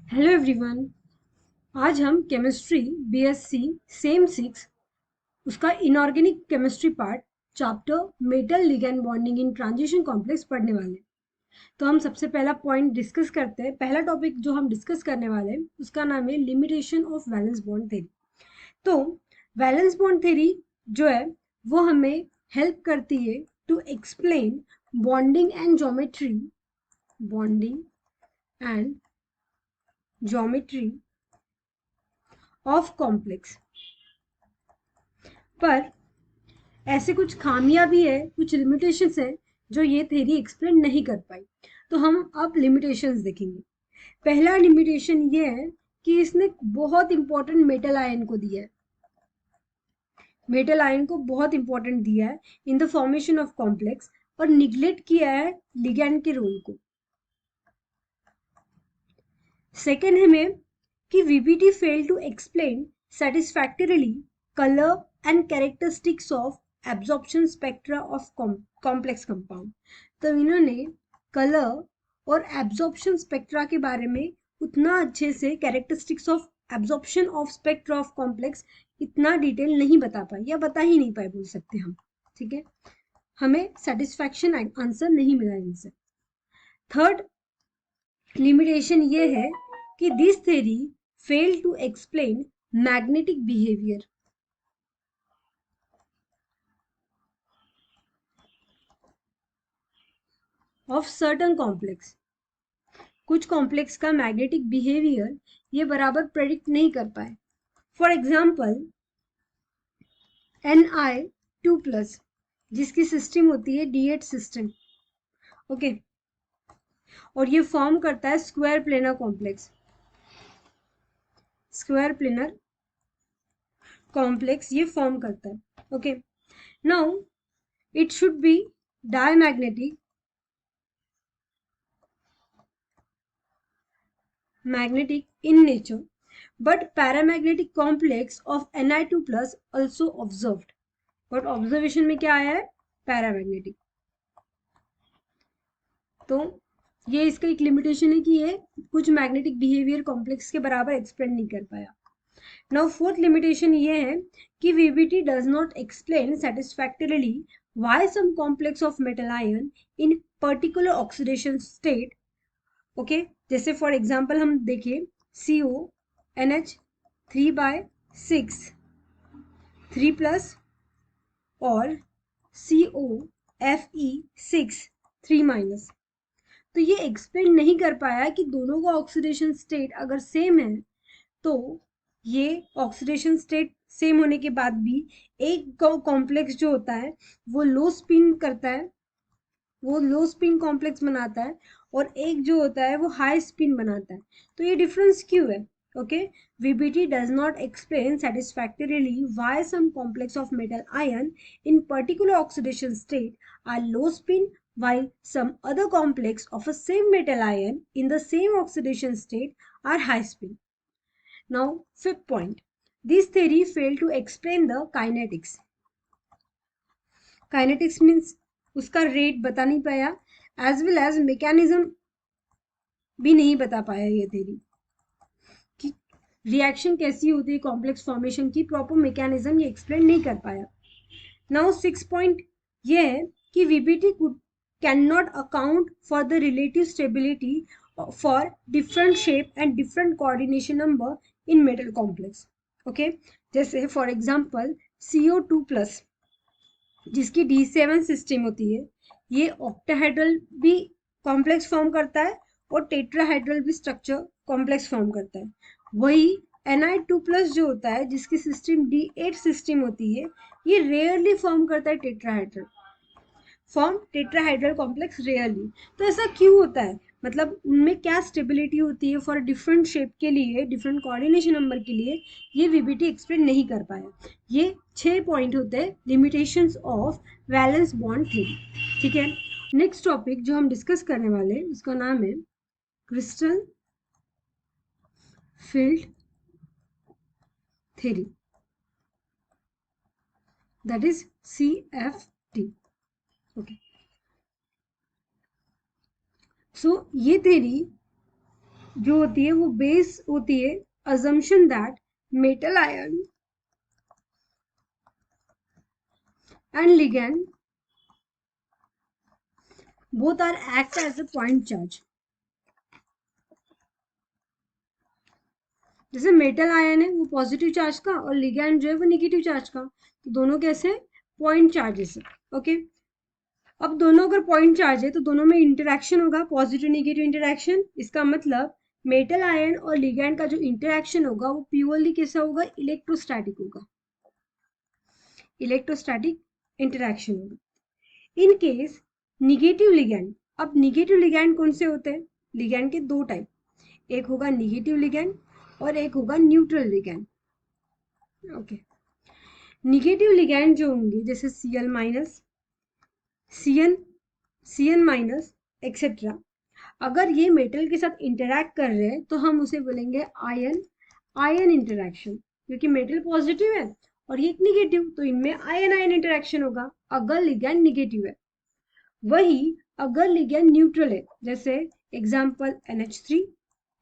Hello everyone. आज हम chemistry BSc same 6 उसका inorganic chemistry part chapter metal ligand bonding in transition complex पढ़ने वाले हैं। तो हम सबसे पहला पॉइंट डिस्कस करते हैं। पहला टॉपिक जो हम डिस्कस करने वाले हैं उसका नाम है limitation of valence bond theory. तो वैलेंस बॉन्ड थ्योरी जो है वो हमें हेल्प करती है to explain bonding and geometry of complex. पर ऐसे कुछ खामियां भी है, कुछ लिमिटेशंस है जो ये थ्योरी एक्सप्लेन नहीं कर पाई। तो हम अब लिमिटेशंस देखेंगे। पहला लिमिटेशन ये है कि इसने बहुत इंपॉर्टेंट मेटल आयन को दिया है। मेटल आयन को बहुत इंपॉर्टेंट दिया है in the formation of complex और निग्लेक्ट किया है लिगैंड के रोल को। सेकेंड हमें कि VBT fail to explain satisfactorily color and characteristics of absorption spectra of complex compound। तो इन्होंने कलर और एब्जॉर्प्शन स्पेक्ट्रा के बारे में उतना अच्छे से characteristics of absorption of spectra of complex इतना डिटेल नहीं बता पाए या बता ही नहीं पाए बोल सकते हम। ठीक है, हमें सेटिस्फैक्शन आंसर नहीं मिला इनसे। थर्ड लिमिटेशन ये है कि this theory fail to explain magnetic behaviour of certain complex. कुछ कॉम्प्लेक्स का मैग्नेटिक बिहेवियर ये बराबर प्रेडिक्ट नहीं कर पाए। फॉर एग्जाम्पल Ni2+ जिसकी सिस्टम होती है D8 सिस्टम। ओके, और ये फॉर्म करता है square planar complex. Square planar complex ये फॉर्म करता है। Okay, now it should be diamagnetic in nature, but paramagnetic complex of Ni2+ also observed। but observation में क्या आया है? पैरामैग्नेटिक। तो ये इसका एक लिमिटेशन है कि ये कुछ मैग्नेटिक बिहेवियर कॉम्प्लेक्स के बराबर एक्सप्लेन नहीं कर पाया। नाउ फोर्थ लिमिटेशन ये है कि VBT does not explain satisfactorily why some complex of metal ion in particular oxidation state। Okay, जैसे फॉर एग्जाम्पल हम देखिए CONH3/6 3+ और COFe6 3-। तो ये एक्सप्लेन नहीं कर पाया कि दोनों का ऑक्सीडेशन स्टेट अगर सेम है तो ये ऑक्सीडेशन स्टेट सेम होने के बाद भी एक कॉम्प्लेक्स जो होता है वो लो स्पिन करता है, वो लो स्पिन कॉम्प्लेक्स बनाता है, और एक जो होता है वो हाई स्पिन बनाता है। तो ये डिफरेंस क्यों है? Okay, VBT does not explain satisfactorily why some complex of metal ion in particular oxidation state are low spin while some other complex of a same metal ion in the same oxidation state are high spin। Now fifth point, this theory failed to explain the kinetics। Kinetics means उसका rate बता नहीं पाया, as well as mechanism भी नहीं बता पाया ये theory कि रिएक्शन कैसी होती है कॉम्प्लेक्स फॉर्मेशन की, प्रॉपर मैकेनिज्म ये एक्सप्लेन नहीं कर पाया। नाउ 6 पॉइंट ये है कि VBT can not account for the relative stability for different shape and different coordination number in metal complex. Okay, जैसे फॉर एग्जांपल CO2+ जिसकी D7 सिस्टम होती है, ये ऑक्टाहेड्रल भी कॉम्प्लेक्स फॉर्म करता है और टेट्राहेड्रल भी स्ट्रक्चर कॉम्प्लेक्स फॉर्म करता है। वही Ni2+ जो होता है जिसकी सिस्टम D8 सिस्टम होती है, ये रेयरली फॉर्म करता है टेट्राहाइड्रल कॉम्प्लेक्स रेयरली। तो ऐसा क्यों होता है? मतलब उनमें क्या स्टेबिलिटी होती है फॉर डिफरेंट शेप के लिए, डिफरेंट कोऑर्डिनेशन नंबर के लिए, ये VBT एक्सप्लेन नहीं कर पाया। ये 6 पॉइंट होते हैं limitations of valence bond theory. ठीक है, नेक्स्ट टॉपिक जो हम डिस्कस करने वाले हैं उसका नाम है crystal field theory, that is CFT। Okay, so ये थ्योरी जो होती है वो बेस होती है assumption that metal ion and ligand both are act as a point charge. जैसे मेटल आयन है वो पॉजिटिव चार्ज का और लिगैंड जो है वो नेगेटिव चार्ज का, तो दोनों कैसे पॉइंट चार्जेस है. ओके, अब दोनों अगर पॉइंट चार्ज है तो दोनों में इंटरेक्शन होगा, पॉजिटिव नेगेटिव इंटरेक्शन. इसका मतलब मेटल आयन और लिगैंड का जो इंटरेक्शन होगा वो प्योरली कैसा होगा, इलेक्ट्रोस्टैटिक होगा, इलेक्ट्रोस्टैटिक इंटरेक्शन होगा. इन केस निगेटिव लिगैंड, अब निगेटिव लिगैंड कौन से होते हैं, लिगैंड के दो टाइप, एक होगा निगेटिव लिगैंड और एक होगा neutral ligand. Okay, negative ligand जो होंगे जैसे Cl minus, Cn minus etcetera, अगर ये मेटल के साथ इंटरैक्ट कर रहे हैं तो हम उसे बोलेंगे आयन आयन इंटरैक्शन, क्योंकि मेटल पॉजिटिव है और ये निगेटिव, तो इनमें आयन आयन इंटरैक्शन होगा अगर लिगैंड निगेटिव है. वही अगर लिगैंड न्यूट्रल है, जैसे एग्जांपल NH3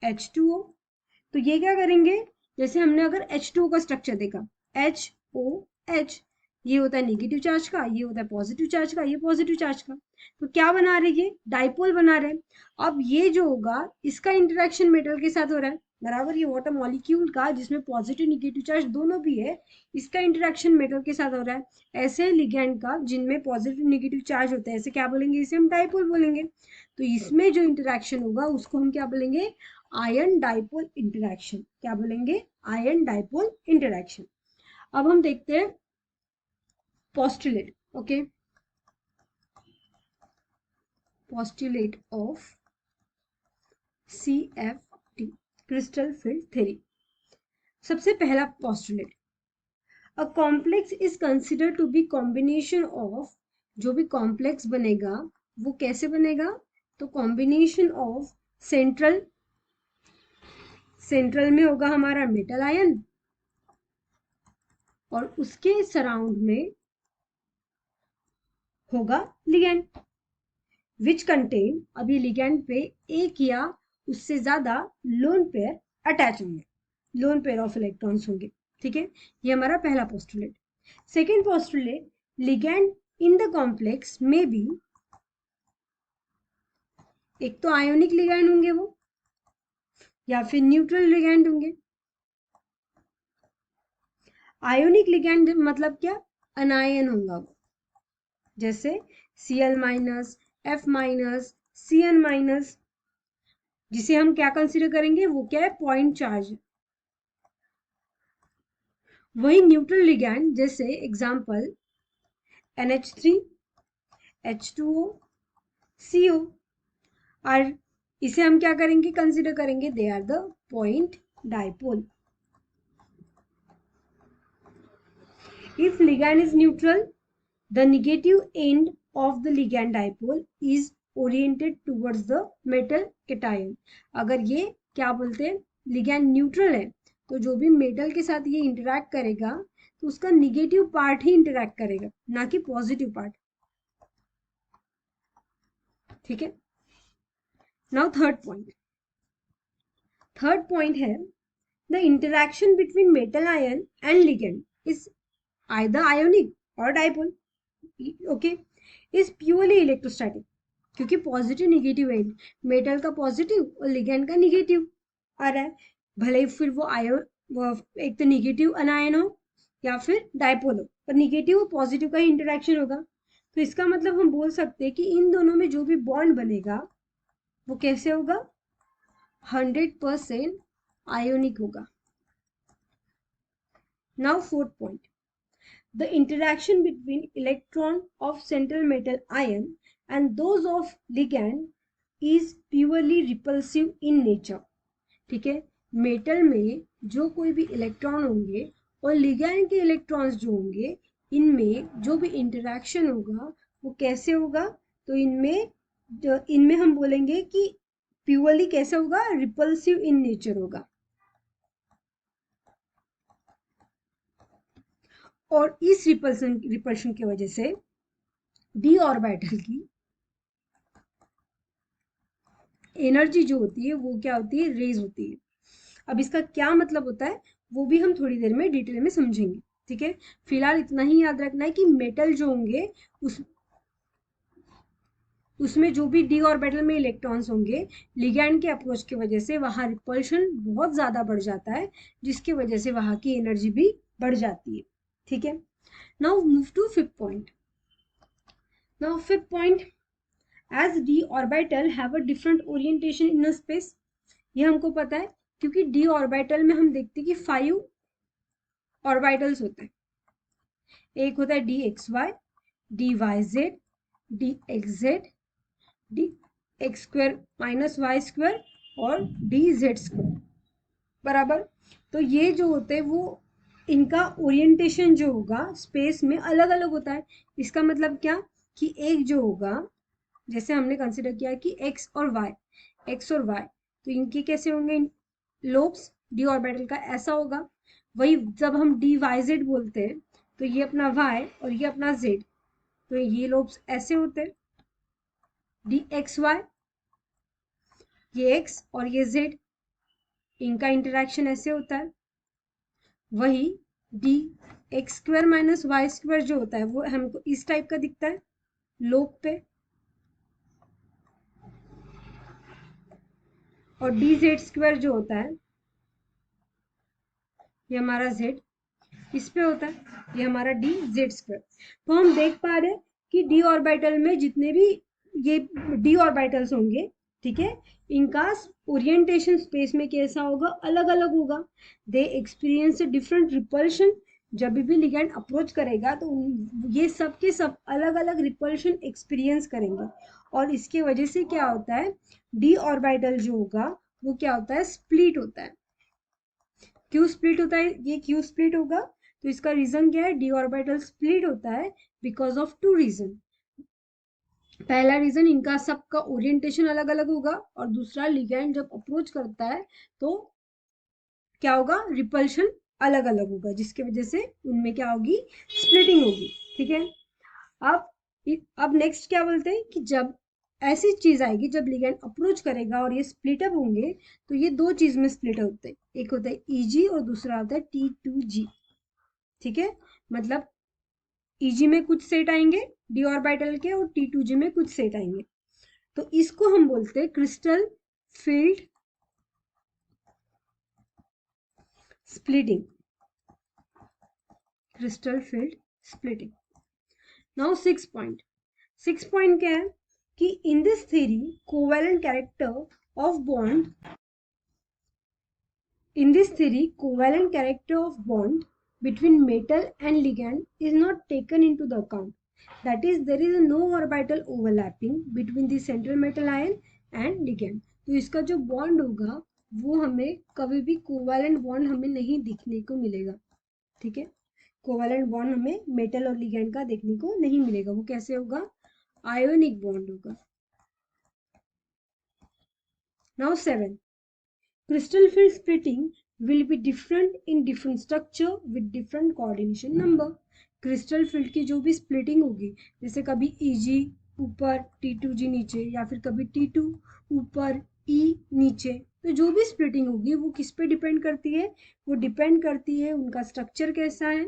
H2O, तो ये क्या करेंगे, जैसे हमने अगर H2O का स्ट्रक्चर देखा, HOH, ये होता है नेगेटिव चार्ज का, ये होता है पॉजिटिव चार्ज का, ये पॉजिटिव चार्ज का, तो क्या बना रहे हैं, डाइपोल बना रहे हैं. अब ये जो होगा इसका इंटरेक्शन मेटल के साथ हो रहा है, बराबर, ये वाटर मॉलिक्यूल का जिसमें पॉजिटिव नेगेटिव चार्ज दोनों भी है, इसका इंटरेक्शन मेटल के साथ हो रहा है. ऐसे लिगैंड का जिनमें पॉजिटिव नेगेटिव चार्ज होता है, ऐसे क्या बोलेंगे, इसे हम डाइपोल बोलेंगे. तो इसमें जो इंटरेक्शन होगा उसको हम क्या बोलेंगे, आयन डाइपोल इंटरेक्शन. क्या बोलेंगे, आयन डाइपोल इंटरेक्शन. अब हम देखते हैं postulate. Okay, postulate of CFT, crystal field theory. सबसे पहला postulate, a complex is considered to be combination of, जो भी complex बनेगा वो कैसे बनेगा, तो combination of central, सेंट्रल में होगा हमारा मेटल आयन और उसके सराउंड में होगा लिगैंड, विच कंटेन, अभी लिगैंड पे एक या उससे ज्यादा लोन पेयर अटैच होंगे, लोन पेयर ऑफ इलेक्ट्रॉन्स होंगे. ठीक है, ये हमारा पहला postulate. Second postulate, ligand in the complex में बी, एक तो आयोनिक लिगैंड होंगे वो, या फिर न्यूट्रल लिगैंड होंगे. आयोनिक लिगैंड मतलब क्या, अनायन होगा वो, जैसे Cl minus, F minus, Cn minus, जिसे हम क्या कंसीडर करेंगे, वो क्या है, पॉइंट चार्ज. वही न्यूट्रल लिगैंड जैसे एग्जांपल NH3 H2O CO, और इसे हम क्या करेंगे, कंसीडर करेंगे, they are the point dipole. If ligand is neutral, the negative end of the ligand dipole is oriented towards the metal cation. अगर ये क्या बोलते हैं, ligand neutral है, तो जो भी मेटल के साथ ये इंटरैक्ट करेगा तो उसका निगेटिव पार्ट ही इंटरैक्ट करेगा, ना कि पॉजिटिव पार्ट. ठीक है, नाउ थर्ड पॉइंट है, the interaction between metal ion and ligand is either ionic or dipole. Okay, is purely electrostatic, क्योंकि पॉजिटिव नेगेटिव एंड, मेटल का पॉजिटिव और लिगैंड का नेगेटिव आ रहा है, भले ही फिर वो आयन, एक तो नेगेटिव अनायन हो या फिर डाइपोल हो, पर नेगेटिव और पॉजिटिव का ही इंटरेक्शन होगा. तो इसका मतलब हम बोल सकते हैं कि इन दोनों में जो भी बॉन्ड बनेगा वो कैसे होगा, 100% आयोनिक होगा. Now fourth point, the interaction between electron of central metal ion and those of ligand is purely repulsive in nature. ठीक है, मेटल में जो कोई भी इलेक्ट्रॉन होंगे और लिगैंड के इलेक्ट्रॉन्स जो होंगे, इनमें जो भी इंटरेक्शन होगा वो कैसे होगा, तो इनमें हम बोलेंगे कि प्योरली कैसे होगा, रिपल्सिव इन नेचर होगा. और इस रिपल्शन की वजह से डी ऑर्बिटल की एनर्जी जो होती है वो क्या होती है, रेज होती है। अब इसका क्या मतलब होता है वो भी हम थोड़ी देर में डिटेल में समझेंगे, ठीक है। फिलहाल इतना ही याद रखना है कि मेटल जो होंगे उसमें जो भी डी ऑर्बिटल में इलेक्ट्रॉन्स होंगे, लिगैंड के अप्रोच की वजह से वहां रिपल्शन बहुत ज्यादा बढ़ जाता है, जिसकी वजह से वहां की एनर्जी भी बढ़ जाती है, ठीक है। Now move to fifth point. Now fifth point, as d orbital have a different orientation in space. ये हमको पता है क्योंकि डी ऑर्बिटल में हम देखते हैं कि 5 ऑर्बिटल्स होते हैं। एक होता है d x y, d y z, d x z, d x square minus y square और डी जेड स्क्वायर, बराबर। तो ये जो होते हैं वो इनका ओरिएंटेशन जो होगा स्पेस में अलग अलग होता है। इसका मतलब क्या कि एक जो होगा, जैसे हमने कंसिडर किया कि एक्स और वाई, एक्स और वाई, तो इनके कैसे होंगे लोब्स, डी ऑर्बिटल का ऐसा होगा। वही जब हम डी वाई जेड बोलते हैं तो ये अपना वाई और ये अपना जेड, तो ये लोब्स ऐसे होते हैं। डी एक्स वाई, ये एक्स और ये जेड, इनका इंटरेक्शन ऐसे होता है। वही d x square minus y square जो होता है वो हमको इस टाइप का दिखता है लोब पे, और डी जेड स्क्वायर जो होता है ये हमारा जेड इस पे होता है, ये हमारा डी जेड स्क्वायर। तो हम देख पा रहे हैं कि डी ऑर्बिटल में जितने भी ये डी ऑर्बिटल्स होंगे, ठीक है, इनका ओरिएंटेशन स्पेस में कैसा होगा, अलग अलग होगा। दे एक्सपीरियंस डिफरेंट रिपल्शन। जब भी लिगैंड अप्रोच करेगा तो ये सब के सब अलग अलग रिपल्शन एक्सपीरियंस करेंगे, और इसके वजह से क्या होता है, डी ऑर्बिटल जो होगा वो क्या होता है, स्प्लिट होता है। क्यों स्प्लिट होता है, ये क्यों स्प्लिट होगा, तो इसका रीजन क्या है, डी ऑर्बिटल स्प्लिट होता है बिकॉज ऑफ 2 रीजन। पहला रीजन इनका सबका ओरिएंटेशन अलग अलग होगा, और दूसरा लिगैंड जब अप्रोच करता है तो क्या होगा, रिपल्शन अलग अलग होगा, जिसकी वजह से उनमें क्या होगी, स्प्लिटिंग होगी, ठीक है। अब अब नेक्स्ट क्या बोलते हैं कि जब ऐसी चीज आएगी जब लिगैंड अप्रोच करेगा और ये स्प्लिट अप होंगे, तो ये दो चीज में स्प्लिट होते हैं, एक होता है ईजी और दूसरा होता है T2G, ठीक है। मतलब ईजी में कुछ सेट आएंगे डी ऑर्बिटल के, और T2G में कुछ सेट आएंगे, तो इसको हम बोलते हैं crystal field splitting, crystal field splitting. Now six point क्या है कि in this theory covalent character of bond, in this theory covalent character of bond between metal and ligand is not taken into the account. That is, there is no orbital overlapping between the central metal ion and ligand. तो इसका जो bond होगा वो हमें कभी भी covalent bond हमें नहीं दिखने को मिलेगा, ठीक है। कोवेलेंट बॉन्ड हमें मेटल और लिगैंड का देखने को नहीं मिलेगा। वो कैसे होगा, आयोनिक बॉन्ड होगा। Now 7, crystal field splitting will be different in different structure with different coordination number. Crystal field की जो भी स्प्लिटिंग होगी, जैसे कभी Eg ऊपर T2G नीचे, या फिर कभी T2 ऊपर E नीचे, तो जो भी स्प्लिटिंग होगी वो किस पे डिपेंड करती है, वो डिपेंड करती है उनका स्ट्रक्चर कैसा है,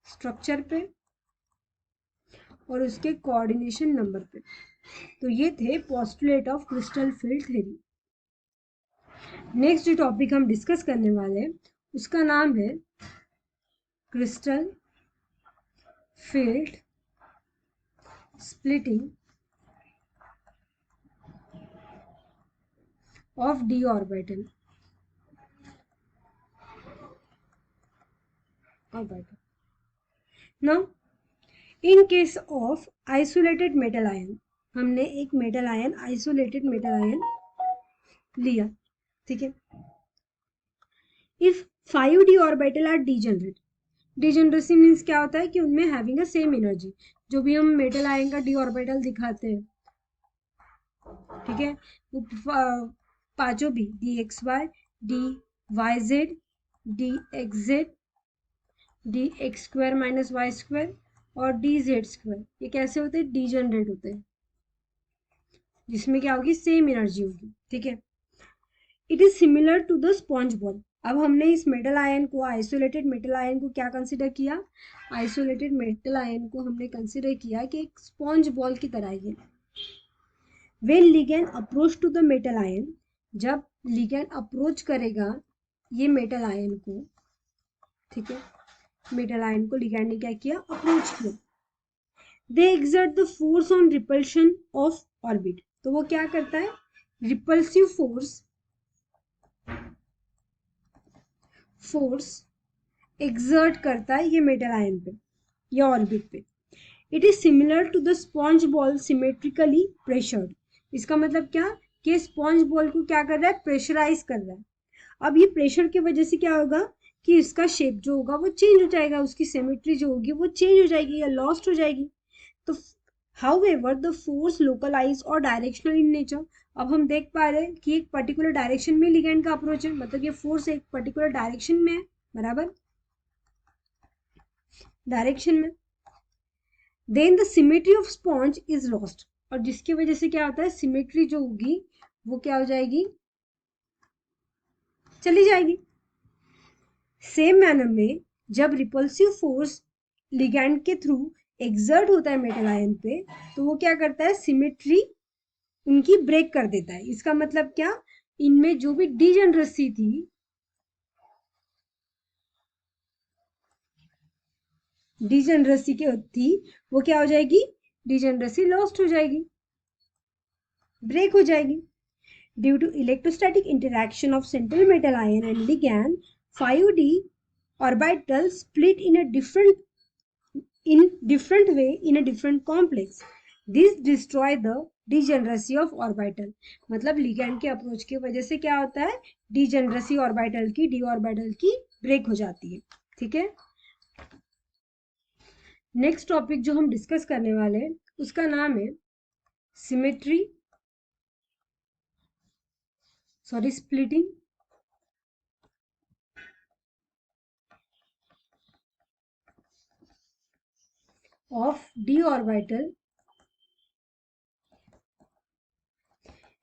स्ट्रक्चर पे और उसके कोऑर्डिनेशन नंबर पे। तो ये थे postulate of crystal field theory. Next जो टॉपिक हम डिस्कस करने वाले हैं उसका नाम है crystal field splitting of d orbital. Now in case of isolated metal ion, हमने एक metal ion, isolated metal ion लिया, ठीक है। If 5d orbital are degenerate, degeneracy means क्या होता है कि उनमें हैविंग अ सेम एनर्जी, जो भी हम मेटल आयन का डी ऑर्बिटल दिखाते हैं, ठीक है, वो पांचों भी d x y, d y z, d x z, d x square minus y square और डी जेड स्क्वायर, ये कैसे होते हैं, डीजेनरेट होते हैं। जिसमें क्या होगी, सेम एनर्जी होगी, ठीक है। It is similar to the sponge ball. अब हमने इस मेटल आयन को, आइसोलेटेड मेटल आयन को क्या कंसिडर किया, आइसोलेटेड मेटल आयन को हमने कंसिडर किया कि एक स्पॉन्ज बॉल की तरह ही है। When ligand approach to the metal ion, जब लिगैंड अप्रोच करेगा ये मेटल आयन को, ठीक है, मेटल आयन को लिगैंड ने क्या किया, अप्रोच किया, they exert the force on repulsion of orbit. तो वो क्या करता है, रिपल्सिव फोर्स एक्सर्ट करता है ये मेटल आयन पे या ऑर्बिट पे। It is similar to the sponge ball symmetrically pressured. इसका मतलब क्या, कि स्पॉन्ज बॉल को क्या कर रहा है, प्रेशराइज कर रहा है। अब ये प्रेशर की वजह से क्या होगा कि इसका शेप जो होगा वो चेंज हो जाएगा, उसकी सिमेट्री जो होगी वो चेंज हो जाएगी या लॉस्ट हो जाएगी। तो हाउएवर द फोर्स लोकलाइज और डायरेक्शनल इन नेचर। अब हम देख पा रहे हैं कि एक पर्टिकुलर डायरेक्शन में लिगैंड का अप्रोच है, मतलब ये फोर्स एक पर्टिकुलर डायरेक्शन में है, बराबर, डायरेक्शन में। Then the symmetry of sponge is lost, और जिसकी वजह से क्या होता है, सिमेट्री जो होगी वो क्या हो जाएगी, चली जाएगी। सेम मैनर में जब रिपल्सिव फोर्स लिगैंड के थ्रू एक्सर्ट होता है मेटल आयन पे, तो वो क्या करता है, सिमेट्री उनकी ब्रेक कर देता है। इसका मतलब क्या, इनमें जो भी डिजेनरेसी थी, डिजेनरेसी के थी, वो क्या हो जाएगी, डिजेनरेसी लॉस्ट हो जाएगी, ब्रेक हो जाएगी। Due to electrostatic interaction of central metal ion and ligand, 5d orbital split in a different way in a different complex. This destroy the degeneracy of orbital. मतलब लिगैंड के approach की वजह से क्या होता है, डिजेनरेसी ऑर्बिटल की, D orbital की ब्रेक हो जाती है, ठीक है। नेक्स्ट टॉपिक जो हम डिस्कस करने वाले हैं उसका नाम है symmetry, sorry, splitting of d orbital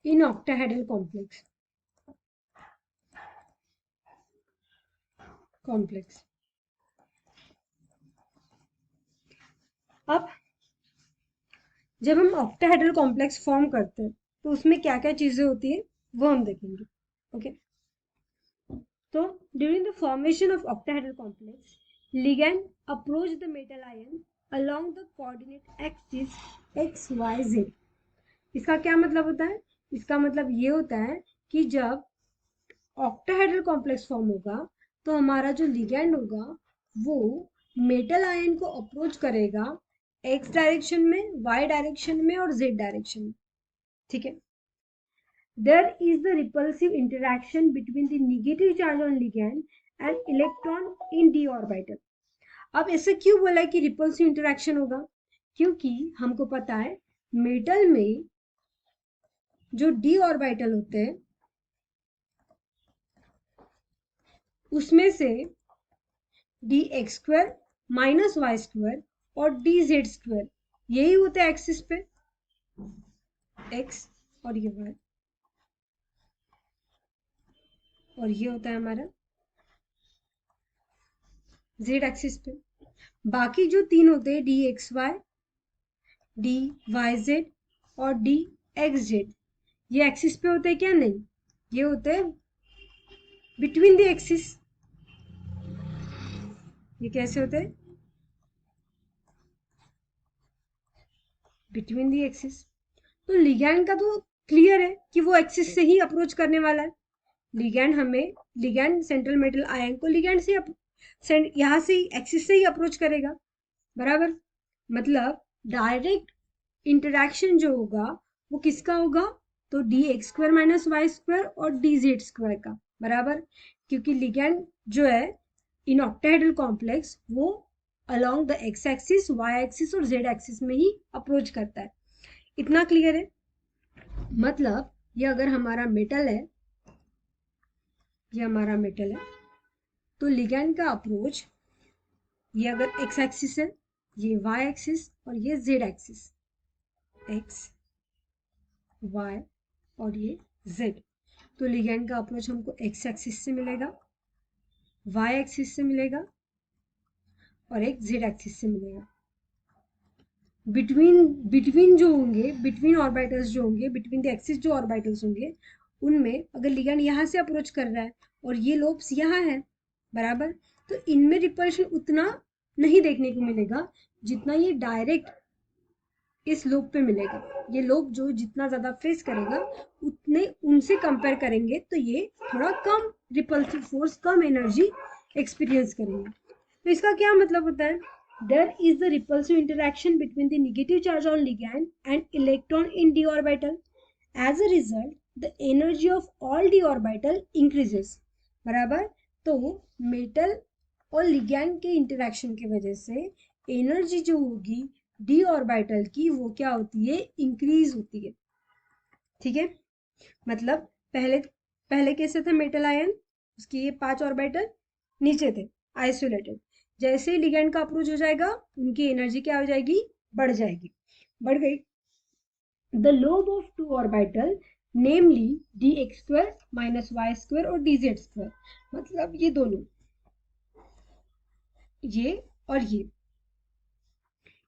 in octahedral complex. अब जब हम ऑक्टाहेड्रल कॉम्प्लेक्स फॉर्म करते हैं तो उसमें क्या क्या चीजें होती है वो हम देखेंगे, ओके। तो during the formation of octahedral complex, ligand approach the metal ion along the coordinate axis x y z। इसका क्या मतलब होता है, इसका मतलब ये होता है कि जब ऑक्टाहेड्रल कॉम्प्लेक्स फॉर्म होगा तो हमारा जो लिगैंड होगा वो मेटल आयन को अप्रोच करेगा एक्स डायरेक्शन में, वाई डायरेक्शन में और जेड डायरेक्शन में, ठीक है। There is the repulsive interaction between the negative charge on ligand and electron in d orbital। अब ऐसे क्यों बोला है कि रिपल्सिव इंटरेक्शन होगा, क्योंकि हमको पता है मेटल में जो डी ऑर्बिटल होते हैं उसमें से d x square minus y square और डी जेड स्क्वायर यही होते हैं एक्सिस पे, एक्स और ये वाई, और ये होता है हमारा जेड एक्सिस पे। बाकी जो तीन होते हैं d x y, d y z और डी एक्स जेड, ये एक्सिस पे होते हैं क्या, नहीं, ये होते हैं बिटवीन द एक्सिस। ये कैसे होते हैं, बिटवीन द एक्सिस। तो लिगैंड का तो क्लियर है कि वो एक्सिस से ही अप्रोच करने वाला है। लिगैंड सेंट्रल मेटल आयन को लिगैंड से यहाँ से एक्सिस से ही अप्रोच करेगा, बराबर। मतलब डायरेक्ट इंटरैक्शन जो होगा वो किसका होगा, तो d x square minus y square और डी जेड स्क्वायर का, बराबर। क्योंकि लिगैंड जो है इन ऑक्टाहेड्रल कॉम्प्लेक्स वो along the x axis, y axis और जेड एक्सिस में ही अप्रोच करता है। इतना क्लियर है। मतलब ये अगर हमारा मेटल है, ये हमारा मेटल है, तो लिगैंड का अप्रोच, ये अगर एक्स एक्सिस है, ये वाई एक्सिस और ये जेड एक्सिस, एक्स y और ये z। तो लिगैंड का अप्रोच हमको x एक्सिस से मिलेगा, y एक्सिस से मिलेगा और एक z एक्सिस से मिलेगा। बिटवीन बिटवीन जो होंगे, बिटवीन ऑर्बिटल्स जो होंगे, बिटवीन द एक्सिस जो ऑर्बिटल्स होंगे, उनमें अगर लिगैंड यहाँ से अप्रोच कर रहा है और ये लोब्स यहाँ है बराबर, तो इनमें रिपल्शन उतना नहीं देखने को मिलेगा जितना ये डायरेक्ट इस लोब पे मिलेगा। ये लोब जो जितना ज्यादा फेस करेगा उतने उनसे कंपेयर करेंगे तो ये थोड़ा कम रिपल्सिव फोर्स, कम एनर्जी एक्सपीरियंस करेंगे। तो इसका क्या मतलब होता है? There is the repulsive interaction between the negative charge on ligand and electron in d orbital. As a result, the energy of all d orbital increases. बराबर। तो मेटल और लिगैंड के इंटरेक्शन की वजह से एनर्जी जो होगी डी ऑर्बिटल की वो क्या होती है? इंक्रीज होती है। ठीक है, मतलब पहले पहले कैसे था मेटल आयन, उसकी ये 5 ऑर्बिटल नीचे थे आइसोलेटेड। जैसे ही लिगैंड का अप्रोच हो जाएगा उनकी एनर्जी क्या हो जाएगी? बढ़ जाएगी, बढ़ गई। The lobe of 2 orbital namely dx² minus y² और dz², मतलब ये दोनों, ये और ये,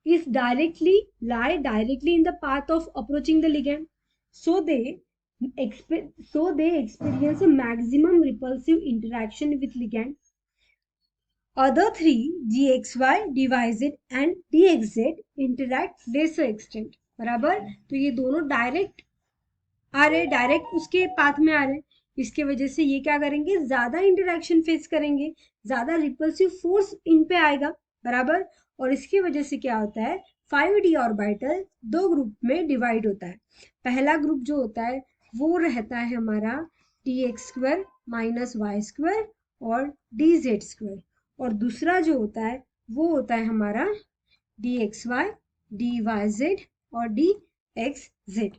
is directly lie directly in the path of approaching the ligand, so they experience a maximum repulsive interaction with ligand. Other three, gxy, dz and dxz interact lesser extent. बराबर। तो ये दोनों डायरेक्ट आ रहे, डायरेक्ट उसके path में आ रहे, इसके वजह से ये क्या करेंगे? ज्यादा इंटरेक्शन फेस करेंगे, ज्यादा रिपल्सिव फोर्स इन पे आएगा बराबर। और इसकी वजह से क्या होता है? 5d ऑर्बिटल 2 ग्रुप में डिवाइड होता है। पहला ग्रुप जो होता है वो रहता है हमारा dx² माइनस y² और dz², और दूसरा जो होता है वो होता है हमारा dxy, dyz और dxz।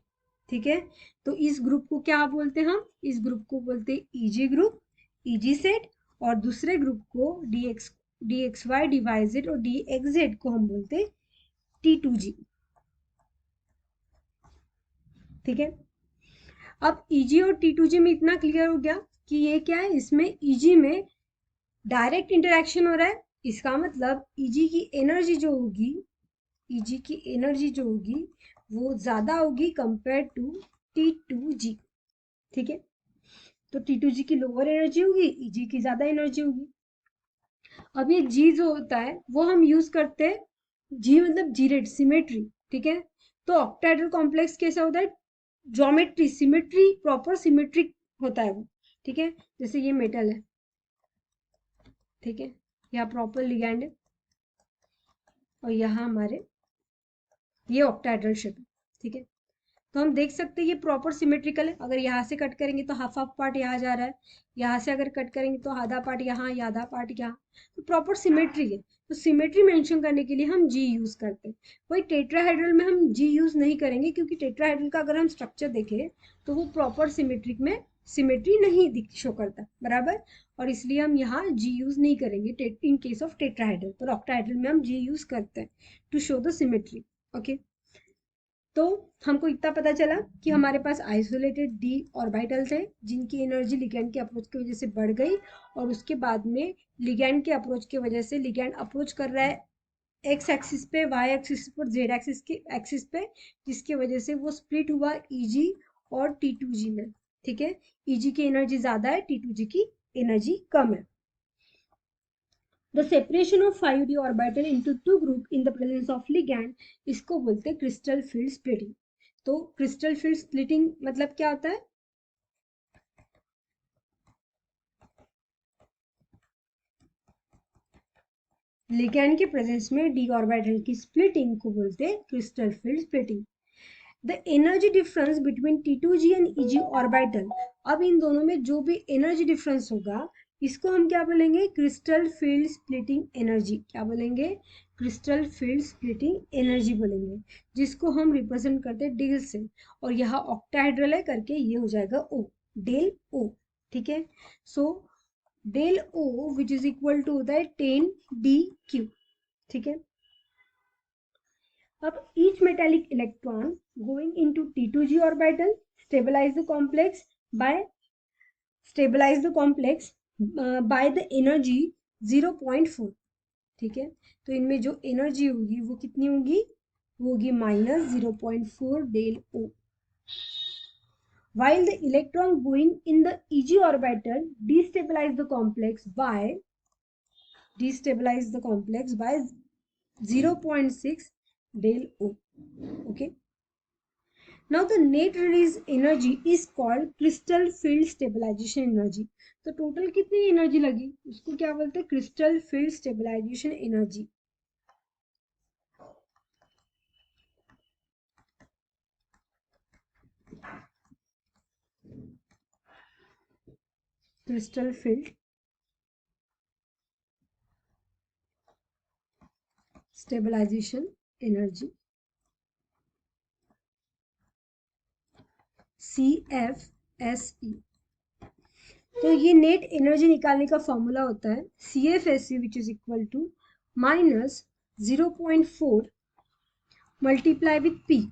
ठीक है, तो इस ग्रुप को क्या बोलते हैं? हम इस ग्रुप को बोलते हैं ईजी ग्रुप, ईजी सेट, और दूसरे ग्रुप को dxy, dyz और dxz को हम बोलते हैं T2G। ठीक है, अब ईजी और T2G में इतना क्लियर हो गया कि ये क्या है, इसमें ईजी में डायरेक्ट इंटरेक्शन हो रहा है, इसका मतलब ईजी की एनर्जी जो होगी, ईजी की एनर्जी जो होगी वो ज्यादा होगी कंपेयर टू T2G। ठीक है, तो T2G की लोअर एनर्जी होगी, ईजी की ज्यादा एनर्जी होगी। अब ये जी जो होता है वो हम यूज करते हैं, जी मतलब जीरेट, सिमेट्री। ठीक है, तो ऑक्टाहेड्रल कॉम्प्लेक्स कैसा होता है? ज्योमेट्री, सिमेट्री, प्रॉपर सिमेट्रिक होता है वो। ठीक है, जैसे ये मेटल है, ठीक है, यहाँ प्रॉपर लिगैंड है और यहाँ हमारे ये ऑक्टाहेड्रल शेप है। ठीक है, तो हम देख सकते हैं ये प्रॉपर सिमेट्रिकल है। अगर यहाँ से कट करेंगे तो हाफ हाफ पार्ट यहाँ जा रहा है, यहाँ से अगर कट करेंगे तो आधा पार्ट यहाँ, या आधा पार्ट यहाँ, तो प्रॉपर सिमेट्री है। तो सिमेट्री मेंशन करने के लिए हम जी यूज करते हैं। वही टेट्राहेड्रल में हम जी यूज नहीं करेंगे, क्योंकि टेट्राहेड्रल का अगर हम स्ट्रक्चर देखें तो वो प्रॉपर सिमेट्रिक में सिमेट्री नहीं शो करता बराबर, और इसलिए हम यहाँ जी यूज नहीं करेंगे इन केस ऑफ टेट्राहेड्रल। पर ऑक्टाहेड्रल में हम जी यूज करते हैं to show the symmetry. Okay, तो हमको इतना पता चला कि हमारे पास आइसोलेटेड डी ऑर्बिटल्स है जिनकी एनर्जी लिगैंड के अप्रोच की वजह से बढ़ गई, और उसके बाद में लिगैंड के अप्रोच की वजह से लिगैंड अप्रोच कर रहा है एक्स एक्सिस पे, वाई एक्सिस पर, जेड एक्सिस के एक्सिस पे, जिसकी वजह से वो स्प्लिट हुआ ईजी और T2G में। ठीक है, ईजी की एनर्जी ज्यादा है, T2G की एनर्जी कम है। The separation of 5d orbital into two group in the presence of ligand, इसको बोलते हैं क्रिस्टल फील्ड स्प्लिटिंग। तो क्रिस्टल फील्ड स्प्लिटिंग मतलब क्या होता है? लिगैंड के प्रेजेंस में डी ऑर्बिटल की स्प्लिटिंग को बोलते हैं crystal field splitting. The energy difference between T2G and EG orbital, अब इन दोनों में जो भी एनर्जी डिफरेंस होगा इसको हम क्या बोलेंगे? Crystal field splitting energy. क्या बोलेंगे? क्रिस्टल फील्ड स्प्लिटिंग एनर्जी बोलेंगे, जिसको हम रिप्रेजेंट करते हैं डेल से, और यहाँ ऑक्टाहेड्रल है करके ये हो जाएगा O, डेल O। ठीक है, so del O which is equal to होता है 10dQ। ठीक है, अब each metallic electron going into T2g orbital stabilize the complex by the energy 0.4. ठीक है, तो इनमें जो एनर्जी होगी वो कितनी होगी, वो होगी -0.4 del O. While the electron going in the EG orbital destabilize the complex by 0.6 del O. Okay. Now the net release energy is called crystal field stabilization energy. तो टोटल कितनी एनर्जी लगी उसको क्या बोलते हैं, crystal field stabilization energy. Crystal field stabilization energy CFSE. तो ये net energy निकालने का फॉर्मूला होता है CFSE which is equal to -0.4 multiply with P.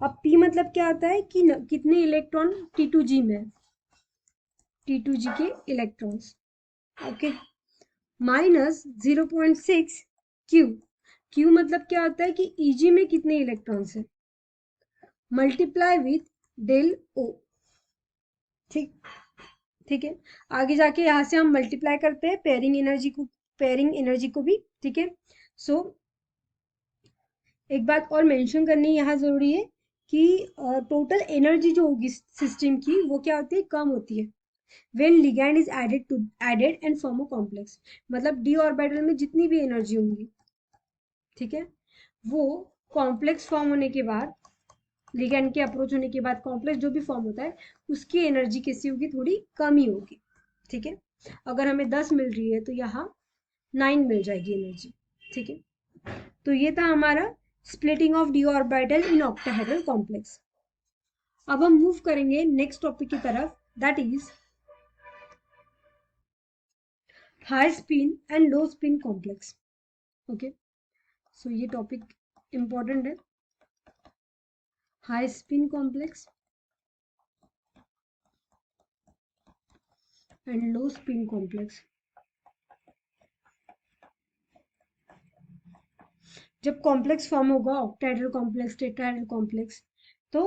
अब P मतलब क्या होता है कि कितने इलेक्ट्रॉन T2G में, T2G के इलेक्ट्रॉन्स. Okay, -0.6 Q. Q मतलब क्या होता है कि EG में कितने इलेक्ट्रॉन्स है, मल्टीप्लाई विथ डेल O. ठीक है, आगे जाके यहाँ से हम मल्टीप्लाई करते हैं पेयरिंग एनर्जी को भी. ठीक है, सो एक बात और मेंशन करनी यहाँ जरूरी है कि टोटल एनर्जी जो होगी सिस्टम की वो क्या होती है, कम होती है when ligand is added and form a complex. मतलब d ऑर्बिटल में जितनी भी एनर्जी होंगी, ठीक है, वो कॉम्प्लेक्स फॉर्म होने के बाद, लिगैंड के अप्रोच होने के बाद कॉम्प्लेक्स जो भी फॉर्म होता है उसकी एनर्जी कैसी होगी, थोड़ी कम ही होगी. ठीक है, अगर हमें 10 मिल रही है तो यहाँ 9 मिल जाएगी एनर्जी. ठीक है, तो ये था हमारा splitting of d orbital in octahedral complex. अब हम मूव करेंगे नेक्स्ट टॉपिक की तरफ, that is high spin and low spin complex. Okay, so ये टॉपिक इंपॉर्टेंट है. High spin complex and low spin complex. जब कॉम्प्लेक्स फॉर्म होगा octahedral complex, tetrahedral complex, तो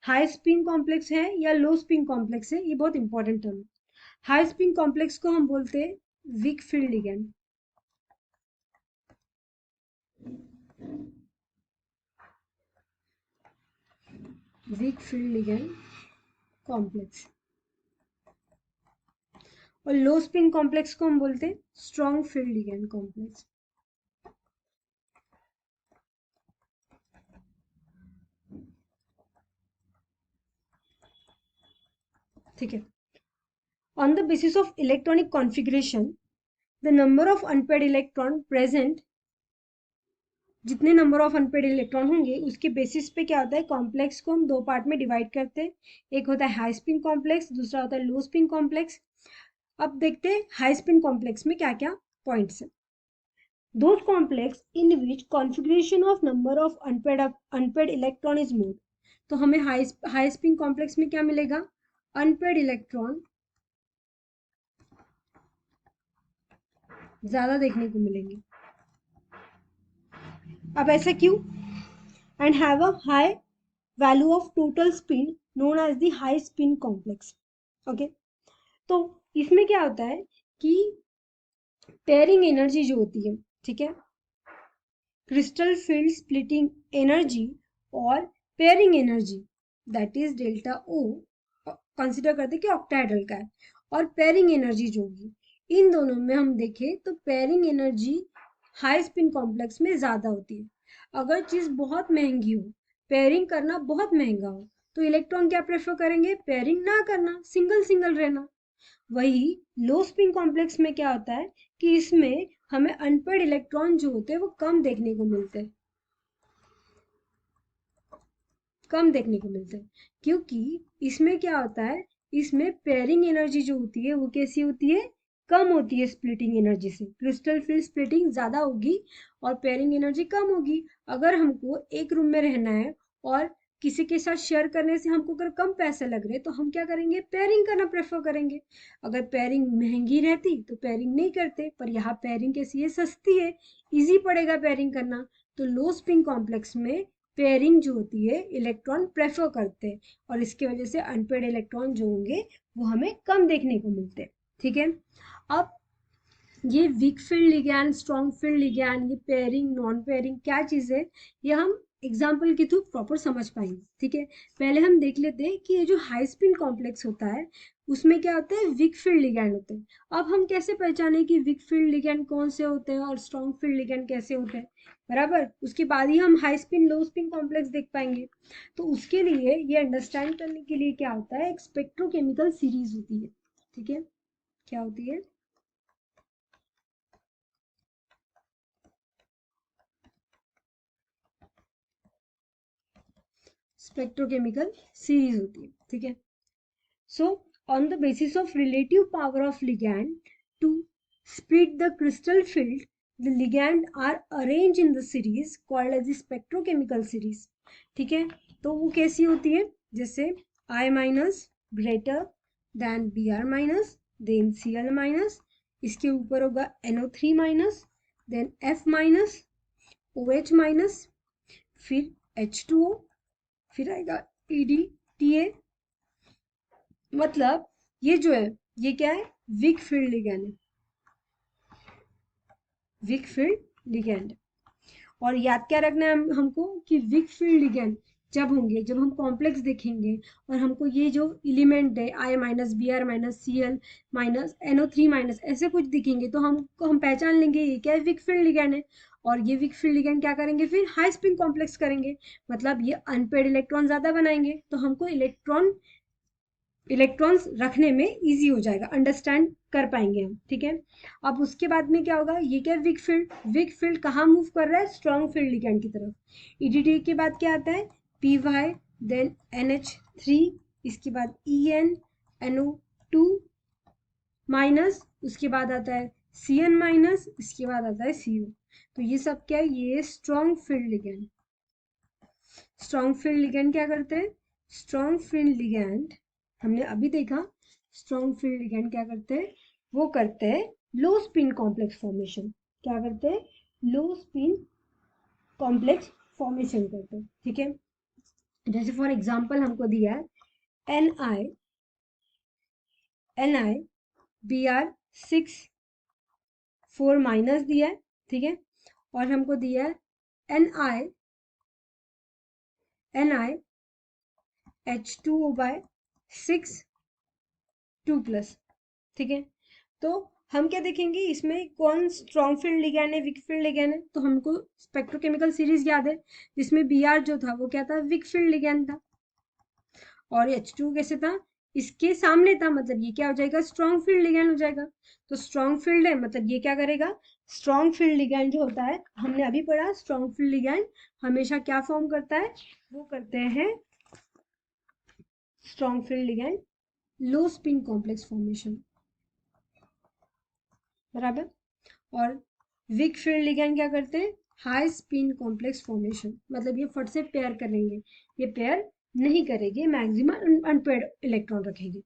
हाई स्पिन कॉम्प्लेक्स है या लो स्पिन कॉम्प्लेक्स है, ये बहुत इंपॉर्टेंट टर्म है. हाई स्पिन कॉम्प्लेक्स को हम बोलते हैं weak field ligand. Weak field ligand complex. और लो स्पिन कॉम्प्लेक्स को हम बोलते हैं स्ट्रॉन्ग फील्ड लिगैंड कॉम्प्लेक्स. ठीक है, on the basis of electronic configuration the number of unpaired electron present, जितने नंबर ऑफ अनपेड इलेक्ट्रॉन होंगे उसके बेसिस पे क्या होता है, कॉम्प्लेक्स को हम दो पार्ट में डिवाइड करते हैं. एक होता है हाई स्पिन कॉम्प्लेक्स, दूसरा होता है लो स्पिन कॉम्प्लेक्स. अब देखते हैं हाई स्पिन कॉम्प्लेक्स में क्या क्या पॉइंट्स हैं. Those complex in which configuration of number of unpaired electron is more. तो हमें हाई स्पिन कॉम्प्लेक्स में क्या मिलेगा, अनपेड इलेक्ट्रॉन ज्यादा देखने को मिलेंगे. अब ऐसा क्यों, and have a high value of total spin known as the high spin complex. Okay, तो इसमें क्या होता है कि पेयरिंग एनर्जी जो होती है, ठीक है, क्रिस्टल फील्ड स्प्लिटिंग एनर्जी और pairing energy that is delta O consider करते हैं कि ऑक्टाहेड्रल का है. और पेयरिंग एनर्जी जो होगी इन दोनों में हम देखें तो pairing energy high spin complex में ज्यादा होती है. अगर चीज बहुत महंगी हो, पेयरिंग करना बहुत महंगा हो, तो इलेक्ट्रॉन क्या प्रेफर करेंगे, पेयरिंग ना करना, सिंगल सिंगल रहना. वही लो स्पिन कॉम्प्लेक्स में क्या होता है कि इसमें हमें अनपेड इलेक्ट्रॉन जो होते हैं वो कम देखने को मिलते हैं, क्योंकि इसमें क्या होता है, इसमें पेयरिंग एनर्जी जो होती है वो कैसी होती है, कम होती है स्प्लिटिंग एनर्जी से, क्रिस्टल फील्ड स्प्लिटिंग ज्यादा होगी और पेयरिंग एनर्जी कम होगी। अगर हमको एक रूम में रहना है और किसी के साथ शेयर करने से हमको अगर कम पैसे लग रहे तो हम क्या करेंगे, पेयरिंग करना प्रेफर करेंगे। अगर पेयरिंग महंगी रहती तो पेयरिंग नहीं करते, पर यहाँ पेयरिंग कैसी है, सस्ती है, इजी पड़ेगा पेयरिंग करना। तो लो स्पिन कॉम्प्लेक्स में पेयरिंग जो होती है इलेक्ट्रॉन प्रेफर करते हैं और इसकी वजह से अनपेड इलेक्ट्रॉन जो होंगे वो हमें कम देखने को मिलते हैं। ठीक है, अब ये weak field ligand, strong field ligand, ये पेयरिंग नॉन पेयरिंग क्या चीज़ है, ये हम एग्जाम्पल के थ्रू प्रॉपर समझ पाएंगे। ठीक है, पहले हम देख लेते हैं कि ये जो हाई स्पिन कॉम्प्लेक्स होता है उसमें क्या होता है, वीक फील्ड लिगैंड होते हैं। अब हम कैसे पहचाने कि वीक फील्ड लिगैंड कौन से होते हैं और स्ट्रॉन्ग फील्ड लिगैंड कैसे होते हैं, बराबर, उसके बाद ही हम हाई स्पिन लो स्पिन कॉम्प्लेक्स देख पाएंगे। तो उसके लिए ये अंडरस्टैंड करने के लिए क्या होता है, एक स्पेक्ट्रोकेमिकल सीरीज होती है। ठीक है, क्या होती है, स्पेक्ट्रोकेमिकल सीरीज होती है। ठीक है, so on the basis of relative power of ligand to split the crystal field, the ligand are arranged in the series called as the spectrochemical series. ठीक है, तो वो कैसी होती है, जैसे I minus greater than Br minus than Cl minus, इसके ऊपर होगा NO3 minus than F minus OH minus, फिर H2O, फिर आएगा EDTA। मतलब ये जो है ये क्या है, वीक फील्ड लिगैंड है, वीक फील्ड लिगैंड। और याद क्या रखना है हमको कि वीक फील्ड लिगैंड जब होंगे, जब हम कॉम्प्लेक्स देखेंगे और हमको ये जो एलिमेंट है I minus Br minus Cl minus NO3 minus ऐसे कुछ दिखेंगे तो हम पहचान लेंगे ये क्या है, वीक फील्ड लिगैंड है। और ये वीक फील्ड लिगैंड क्या करेंगे, फिर हाई स्पिन कॉम्प्लेक्स करेंगे, मतलब ये अनपेड इलेक्ट्रॉन ज्यादा बनाएंगे तो हमको इलेक्ट्रॉन्स रखने में इजी हो जाएगा, अंडरस्टैंड कर पाएंगे हम। ठीक है, अब उसके बाद में क्या होगा, ये क्या वीक फील्ड, वीक फील्ड कहाँ मूव कर रहा है, स्ट्रॉन्ग फील्ड लिगैंड की तरफ। ईडीटी के बाद क्या आता है, पी वाई देन NH3, इसके बाद EN NO2 माइनस, उसके बाद आता है Cn माइनस, इसके बाद आता है CO। तो ये सब क्या है, ये strong field ligand. Strong field ligand क्या करते हैं, स्ट्रॉन्ग फील्ड लिगैंड हमने अभी देखा, स्ट्रॉन्ग फील्ड लिगैंड क्या करते हैं, वो करते हैं लो स्पिन कॉम्प्लेक्स फॉर्मेशन। क्या करते हैं, लो स्पिन कॉम्प्लेक्स फॉर्मेशन करते हैं। ठीक है, जैसे फॉर एग्जांपल हमको दिया है Ni Br6 4 माइनस दिया है। ठीक है, और हमको दिया है Ni H2O/6 2 प्लस। ठीक है, तो हम क्या देखेंगे इसमें, कौन स्ट्रॉन्ग फील्ड लिगैंड है, वीक फील्ड लिगैंड है, तो हमको स्पेक्ट्रोकेमिकल सीरीज याद है जिसमें Br जो था वो क्या था, वीक फील्ड लिगैंड था, और H2 कैसे था, इसके सामने था, मतलब ये क्या हो जाएगा, स्ट्रॉन्ग फील्ड लिगैंड हो जाएगा। तो स्ट्रॉन्ग फील्ड है मतलब ये क्या करेगा, स्ट्रॉन्ग फील्ड लिगैंड जो होता है हमने अभी पढ़ा, स्ट्रॉन्ग फील्ड लिगैंड हमेशा क्या फॉर्म करता है, वो करते हैं स्ट्रॉन्ग फील्ड लिगैंड लो स्पिन कॉम्प्लेक्स फॉर्मेशन, बराबर। और वीक फील्ड लिगैंड क्या करते हैं, हाई स्पिन कॉम्प्लेक्स फॉर्मेशन, मतलब ये फट से पेयर करेंगे, ये पेयर नहीं करेंगे, मैक्सिमम अनपेड इलेक्ट्रॉन रखेंगे।